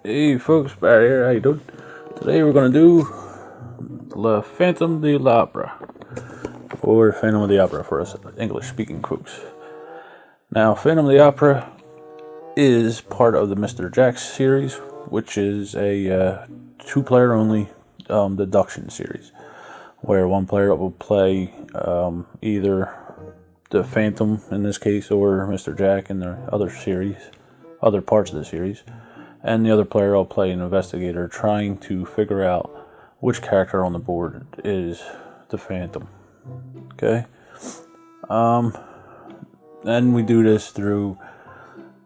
Hey folks, Barry here, how you doing? Today we're gonna do Le Phantom de l'Opera, or Phantom of the Opera for us English speaking folks. Now, Phantom of the Opera is part of the Mr. Jax series, which is a two-player only deduction series, where one player will play either the Phantom in this case, or Mr. Jack in the other parts of the series. And the other player will play an investigator trying to figure out which character on the board is the Phantom. Okay? And we do this through,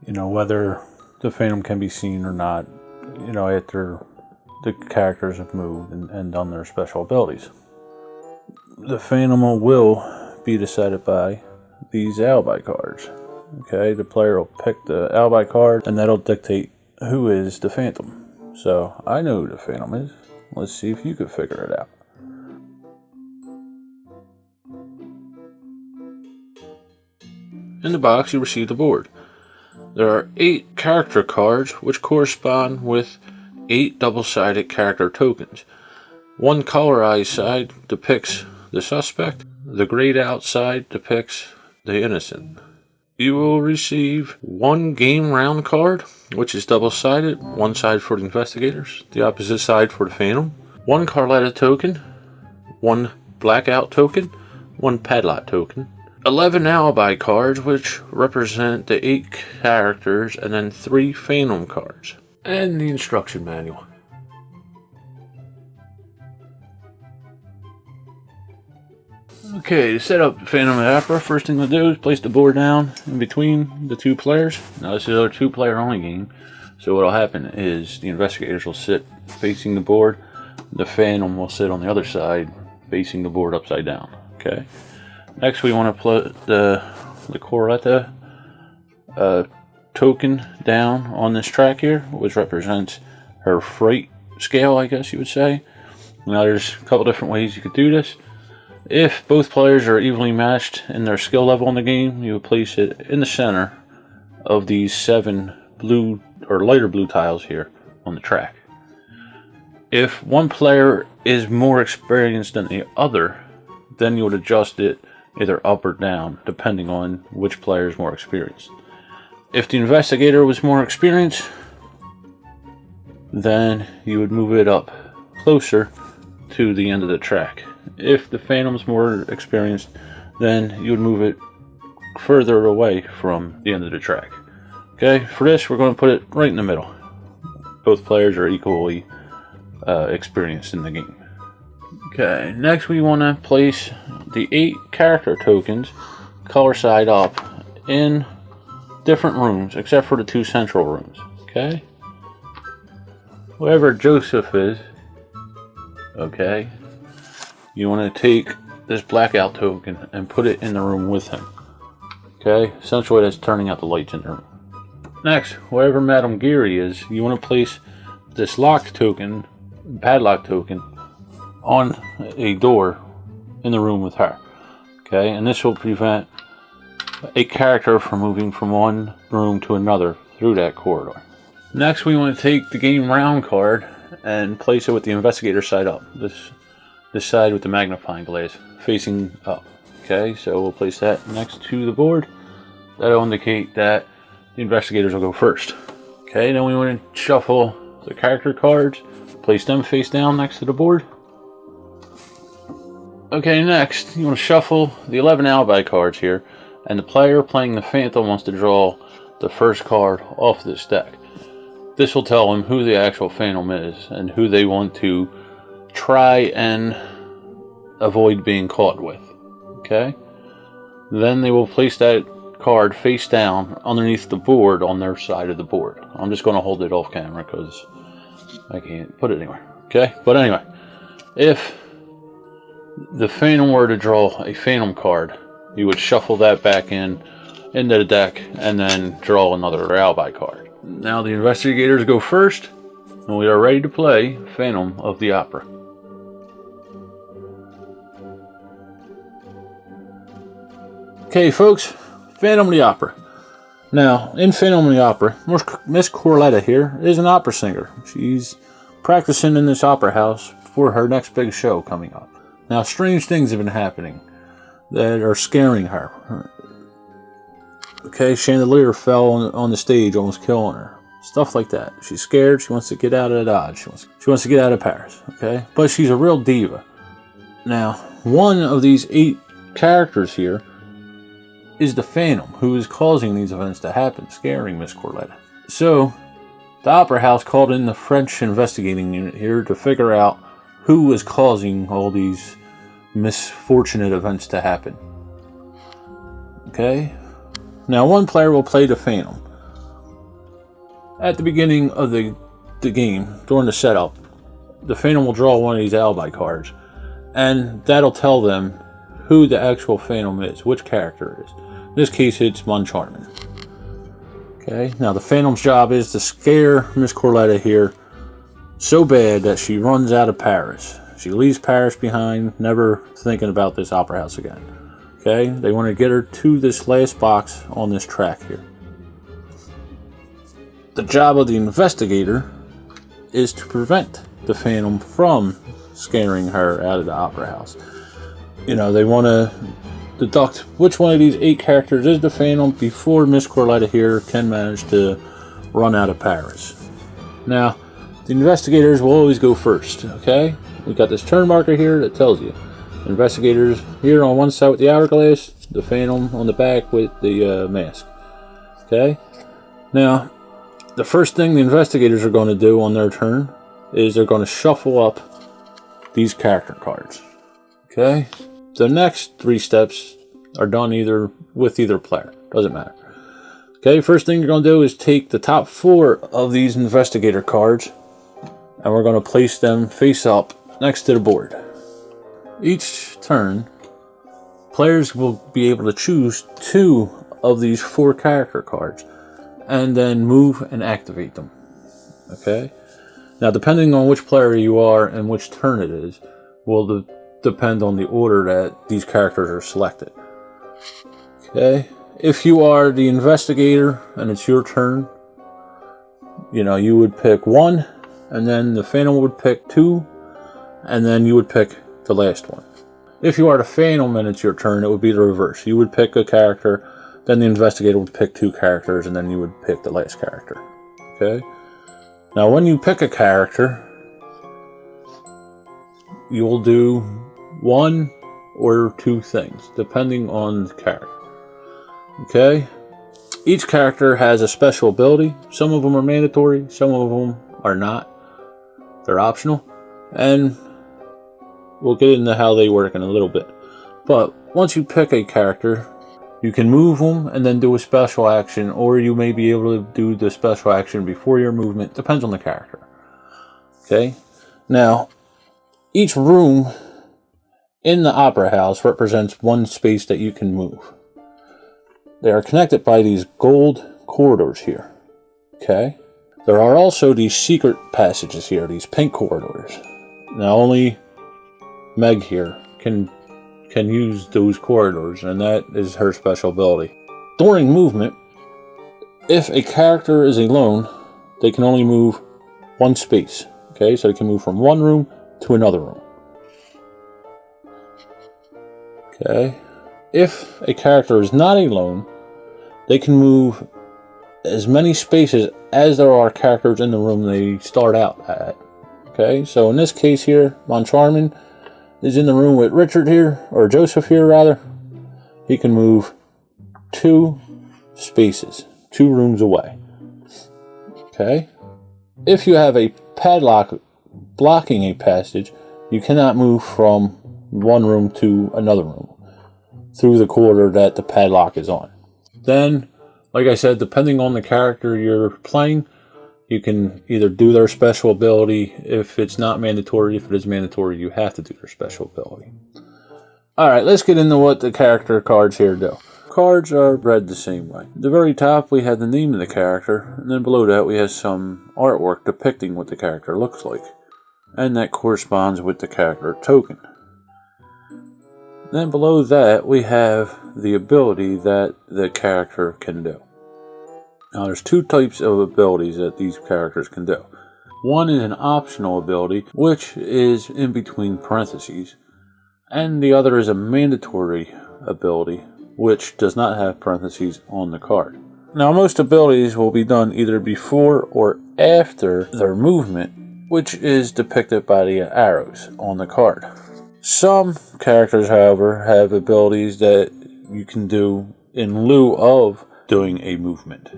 whether the Phantom can be seen or not, after the characters have moved and done their special abilities. The Phantom will be decided by these alibi cards. Okay? The player will pick the alibi card, and that'll dictate who is the Phantom. So I know who the Phantom is. Let's see if you can figure it out. In the box you receive the board. There are 8 character cards which correspond with 8 double-sided character tokens. One colorized side depicts the suspect. The grayed out side depicts the innocent. You will receive one game round card, which is double-sided, one side for the investigators, the opposite side for the Phantom, one Carletta token, one blackout token, one padlock token, 11 alibi cards, which represent the 8 characters, and then 3 Phantom cards, and the instruction manual. Okay, to set up Phantom of the Opera, first thing to do is place the board down in between the 2 players. Now this is a 2-player only game, so what will happen is the investigators will sit facing the board, the Phantom will sit on the other side facing the board upside down. Okay. Next we want to put the Carletta token down on this track here, which represents her fright scale, I guess you would say. Now there's a couple different ways you could do this. If both players are evenly matched in their skill level in the game, you would place it in the center of these 7 blue or lighter blue tiles here on the track. If one player is more experienced than the other, then you would adjust it either up or down, depending on which player is more experienced. If the investigator was more experienced, then you would move it up closer to the end of the track. If the Phantom's more experienced, then you would move it further away from the end of the track. Okay, for this we're going to put it right in the middle. Both players are equally experienced in the game. Okay, next we want to place the 8 character tokens color side up in different rooms except for the 2 central rooms. Okay, whoever Joseph is, okay, you want to take this blackout token and put it in the room with him. Okay, essentially that's turning out the lights in the room. Next, wherever Madame Geary is, you want to place this lock token, padlock token, on a door in the room with her. Okay, and this will prevent a character from moving from one room to another through that corridor. Next, we want to take the game round card and place it with the investigator side up. This side with the magnifying glass facing up. Okay, so we'll place that next to the board. That'll indicate that the investigators will go first. Okay, then we want to shuffle the character cards, place them face down next to the board. Okay, next you want to shuffle the 11 alibi cards here, and the player playing the Phantom wants to draw the first card off this deck. This will tell him who the actual Phantom is and who they want to try and avoid being caught with. Okay, then they will place that card face down underneath the board on their side of the board. I'm just going to hold it off camera because I can't put it anywhere. Okay, but anyway, if the Phantom were to draw a Phantom card, you would shuffle that back into the deck and then draw another alibi card. Now the investigators go first, and we are ready to play Phantom of the Opera. Okay folks, Phantom of the Opera. Now, in Phantom of the Opera, Miss Corletta here is an opera singer. She's practicing in this opera house for her next big show coming up. Now, strange things have been happening that are scaring her. Okay, chandelier fell on the stage, almost killing her. Stuff like that. She's scared. She wants to get out of Dodge. She wants to get out of Paris. Okay, but she's a real diva. Now, one of these 8 characters here is the Phantom, who is causing these events to happen, scaring Miss Corletta. So, the Opera House called in the French investigating unit here to figure out who is causing all these misfortunate events to happen. Okay? Now, one player will play the Phantom. At the beginning of the game, during the setup, the Phantom will draw one of these alibi cards, and that'll tell them who the actual Phantom is, which character it is. In this case, it's Moncharmin. Okay, now the Phantom's job is to scare Miss Corletta here so bad that she runs out of Paris. She leaves Paris behind, never thinking about this opera house again. Okay, they want to get her to this last box on this track here. The job of the investigator is to prevent the Phantom from scaring her out of the opera house. You know, they want to deduct which one of these 8 characters is the Phantom before Miss Corletta here can manage to run out of Paris. Now, the investigators will always go first, okay? We've got this turn marker here that tells you. Investigators here on one side with the hourglass, the Phantom on the back with the mask. Okay? Now, the first thing the investigators are going to do on their turn is they're going to shuffle up these character cards. Okay? The next 3 steps are done with either player. Doesn't matter. Okay, first thing you're going to do is take the top 4 of these investigator cards and we're going to place them face up next to the board. Each turn, players will be able to choose 2 of these 4 character cards and then move and activate them. Okay? Now, depending on which player you are and which turn it is, will depend on the order that these characters are selected. Okay? If you are the investigator and it's your turn, you would pick 1, and then the Phantom would pick 2, and then you would pick the last one. If you are the Phantom and it's your turn, it would be the reverse. You would pick a character, then the investigator would pick 2 characters, and then you would pick the last character. Okay? Now, when you pick a character, you will do 1 or 2 things, depending on the character. Okay? Each character has a special ability. Some of them are mandatory, some of them are not. They're optional. And we'll get into how they work in a little bit. But once you pick a character, you can move them and then do a special action, or you may be able to do the special action before your movement. Depends on the character. Okay? Now, each room in the opera house represents 1 space that you can move. They are connected by these gold corridors here. Okay? There are also these secret passages here, these pink corridors. Now, only Meg here can use those corridors, and that is her special ability. During movement, if a character is alone, they can only move 1 space. Okay, so they can move from one room to another room. Okay, if a character is not alone, they can move as many spaces as there are characters in the room they start out at. Okay, so in this case here, Moncharmin is in the room with Richard here, or Joseph here rather. He can move 2 spaces, 2 rooms away. Okay, if you have a padlock blocking a passage, you cannot move from one room to another room through the corridor that the padlock is on. Then, like I said, depending on the character you're playing, you can either do their special ability. If it's not mandatory, if it is mandatory, you have to do their special ability. Alright, let's get into what the character cards here do. Cards are read the same way. At the very top, we have the name of the character, and then below that, we have some artwork depicting what the character looks like, and that corresponds with the character token. Then below that, we have the ability that the character can do. Now there's two types of abilities that these characters can do. One is an optional ability, which is in between parentheses, and the other is a mandatory ability, which does not have parentheses on the card. Now most abilities will be done either before or after their movement, which is depicted by the arrows on the card. Some characters, however, have abilities that you can do in lieu of doing a movement.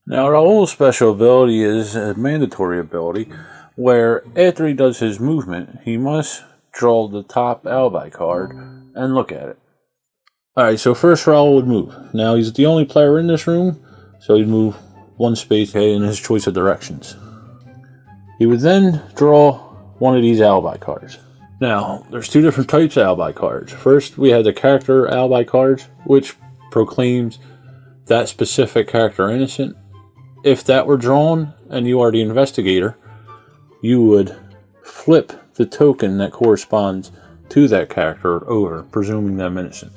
Now, Raul's special ability is a mandatory ability, where after he does his movement, he must draw the top alibi card and look at it. Alright, so first Raul would move. Now, he's the only player in this room, so he'd move one space in his choice of directions. He would then draw one of these alibi cards. Now, there's two different types of alibi cards. First, we have the character alibi cards, which proclaims that specific character innocent. If that were drawn and you are the investigator, you would flip the token that corresponds to that character over, presuming them innocent.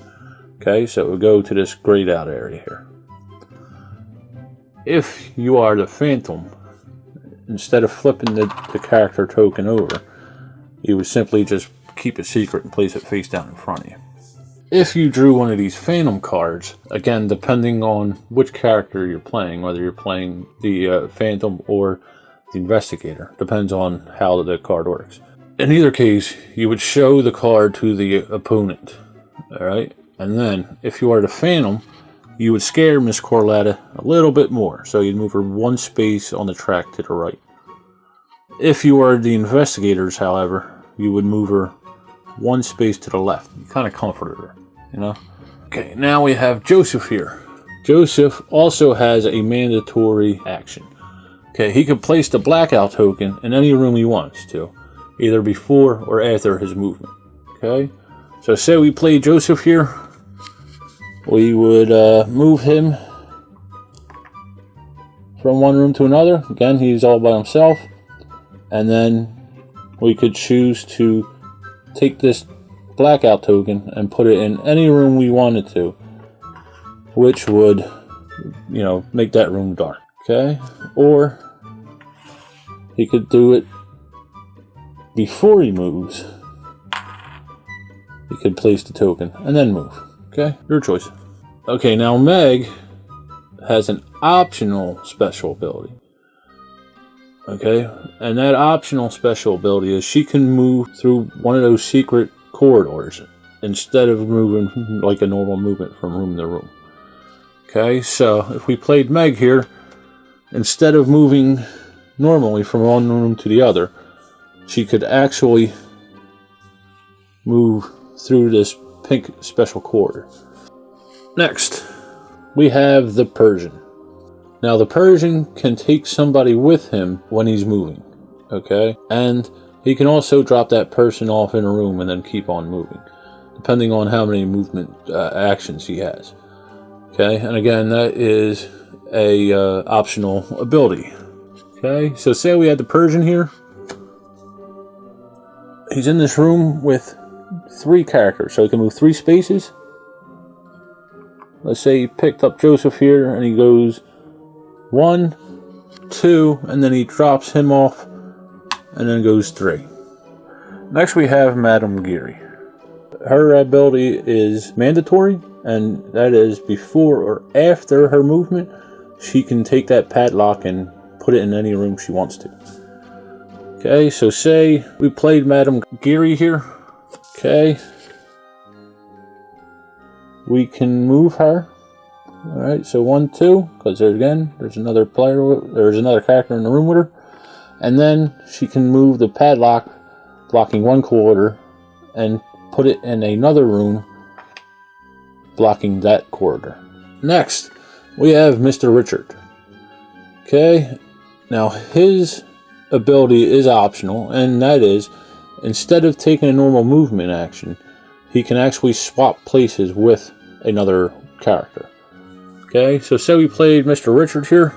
Okay, so it would go to this grayed out area here. If you are the Phantom, instead of flipping the character token over, you would simply just keep it secret and place it face down in front of you. If you drew one of these Phantom cards, again, depending on which character you're playing, whether you're playing the Phantom or the Investigator, depends on how the card works. In either case, you would show the card to the opponent, alright? And then, if you are the Phantom, you would scare Miss Corletta a little bit more, so you'd move her one space on the track to the right. If you are the Investigators, however, you would move her one space to the left. You kind of comforted her, you know? Okay, now we have Joseph here. Joseph also has a mandatory action. Okay, he can place the blackout token in any room he wants to, either before or after his movement. Okay, so say we play Joseph here. We would move him from one room to another. Again, he's all by himself. And then we could choose to take this blackout token and put it in any room we wanted to, which would, you know, make that room dark. Okay, or he could do it before he moves. He could place the token and then move. Okay, your choice. Okay, now Meg has an optional special ability. Okay, and that optional special ability is she can move through one of those secret corridors instead of moving like a normal movement from room to room. Okay, so if we played Meg here, instead of moving normally from one room to the other, she could actually move through this pink special corridor. Next, we have the Persian. Now, the Persian can take somebody with him when he's moving, okay? And he can also drop that person off in a room and then keep on moving, depending on how many movement actions he has, okay? And again, that is a optional ability, okay? So say we had the Persian here. He's in this room with 3 characters, so he can move 3 spaces. Let's say he picked up Joseph here and he goes 1, 2, and then he drops him off and then goes 3. Next we have Madame Geary. Her ability is mandatory, and that is before or after her movement, she can take that padlock and put it in any room she wants to. Okay, so say we played Madame Geary here. Okay, we can move her. Alright, so 1, 2, because there's another player, there's another character in the room with her. And then she can move the padlock, blocking 1 corridor, and put it in another room, blocking that corridor. Next, we have Mr. Richard. Okay, now his ability is optional, and that is, instead of taking a normal movement action, he can actually swap places with another character. Okay, so say we played Mr. Richard here.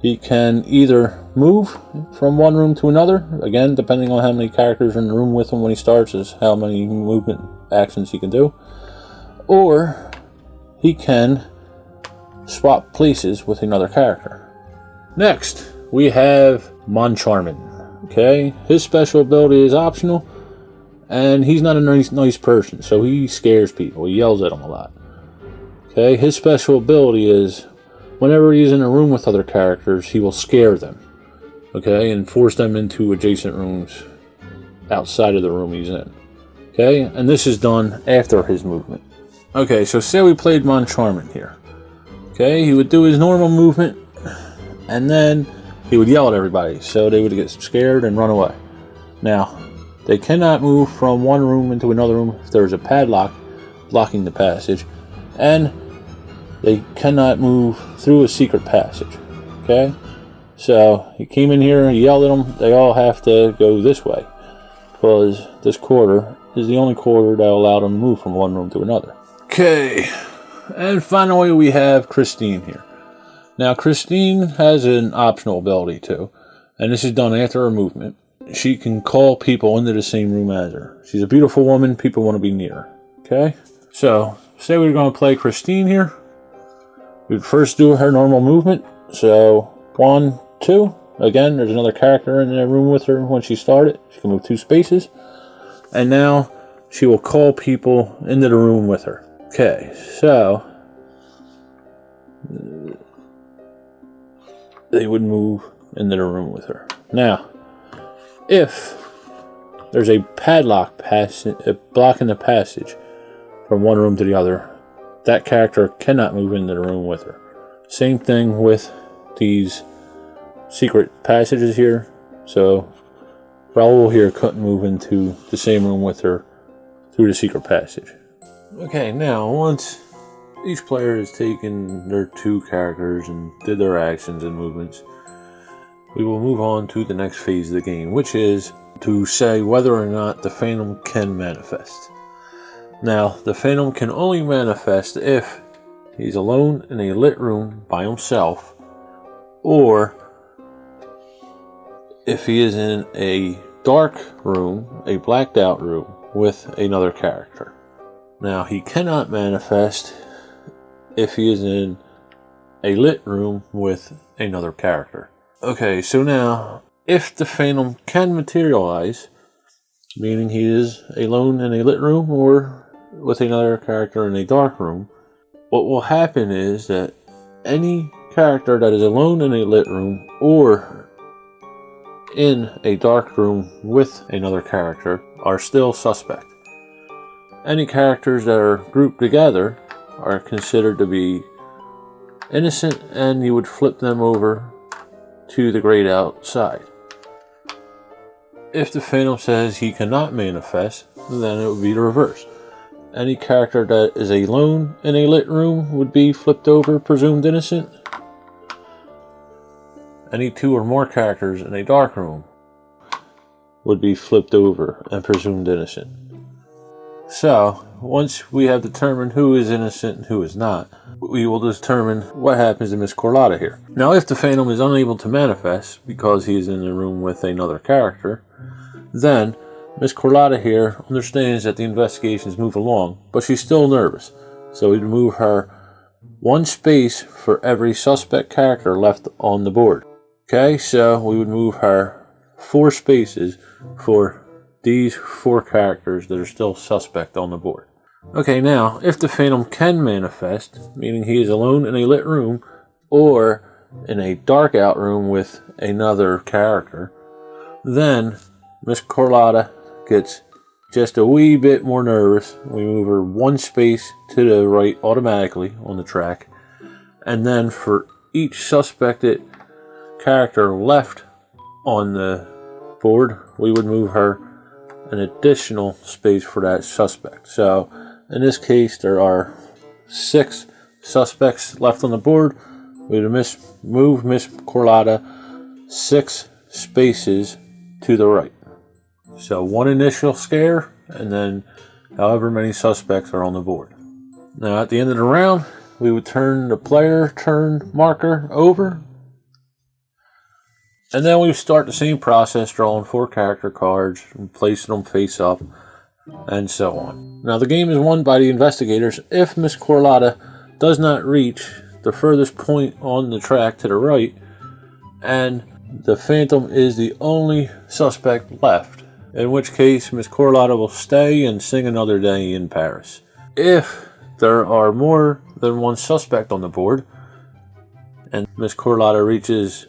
He can either move from one room to another, again, depending on how many characters are in the room with him when he starts, is how many movement actions he can do. Or he can swap places with another character. Next, we have Moncharmin. Okay, his special ability is optional, and he's not a nice person, so he scares people. He yells at them a lot. Okay, his special ability is whenever he's in a room with other characters, he will scare them. Okay, and force them into adjacent rooms outside of the room he's in. Okay, and this is done after his movement. Okay, so say we played Moncharmin here. Okay, he would do his normal movement, and then he would yell at everybody, so they would get scared and run away. Now, they cannot move from one room into another room if there's a padlock blocking the passage, and they cannot move through a secret passage. Okay, so he came in here, he yelled at them, they all have to go this way, because this corridor is the only corridor that will allow them to move from one room to another. Okay, and finally we have Christine here. Now Christine has an optional ability too, and this is done after her movement. She can call people into the same room as her. She's a beautiful woman, people want to be near her. Okay, so say we're going to play Christine here. We'd first do her normal movement, so 1, 2. Again, there's another character in the room with her when she started. She can move 2 spaces. And now she will call people into the room with her. Okay, so they would move into the room with her. Now, if there's a padlock blocking the passage from one room to the other, that character cannot move into the room with her. Same thing with these secret passages here. So Raul here couldn't move into the same room with her through the secret passage. Okay, now once each player has taken their 2 characters and did their actions and movements, we will move on to the next phase of the game, which is to say whether or not the Phantom can manifest. Now, the Phantom can only manifest if he's alone in a lit room by himself, or if he is in a dark room, a blacked out room, with another character. Now, he cannot manifest if he is in a lit room with another character. Okay, so now, if the Phantom can materialize, meaning he is alone in a lit room or with another character in a dark room, what will happen is that any character that is alone in a lit room or in a dark room with another character are still suspect. Any characters that are grouped together are considered to be innocent, and you would flip them over to the grade outside. If the Phantom says he cannot manifest, then it would be the reverse. Any character that is alone in a lit room would be flipped over, presumed innocent. Any 2 or more characters in a dark room would be flipped over and presumed innocent. So, once we have determined who is innocent and who is not, we will determine what happens to Miss Carlotta here. Now, if the Phantom is unable to manifest because he is in the room with another character, then Miss Carlotta here understands that the investigations move along, but she's still nervous. So we'd move her 1 space for every suspect character left on the board. Okay, so we would move her 4 spaces for these 4 characters that are still suspect on the board. Okay, now, if the Phantom can manifest, meaning he is alone in a lit room or in a dark out room with another character, then Miss Carlotta gets just a wee bit more nervous. We move her 1 space to the right automatically on the track, and then for each suspected character left on the board, we would move her an additional space for that suspect. So in this case, there are 6 suspects left on the board. We would move Miss Carlotta 6 spaces to the right. So 1 initial scare, and then however many suspects are on the board. Now at the end of the round, we would turn the player turn marker over, and then we start the same process, drawing 4 character cards and placing them face up, and so on. Now the game is won by the investigators if Miss Carlotta does not reach the furthest point on the track to the right, and the Phantom is the only suspect left, in which case Miss Carlotta will stay and sing another day in Paris. If there are more than one suspect on the board, and Miss Carlotta reaches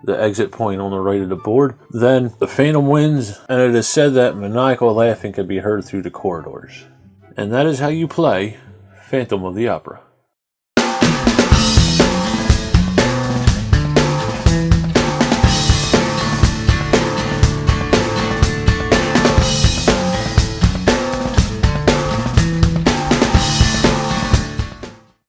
the exit point on the right of the board, then the Phantom wins, and it is said that maniacal laughing can be heard through the corridors. And that is how you play Phantom of the Opera.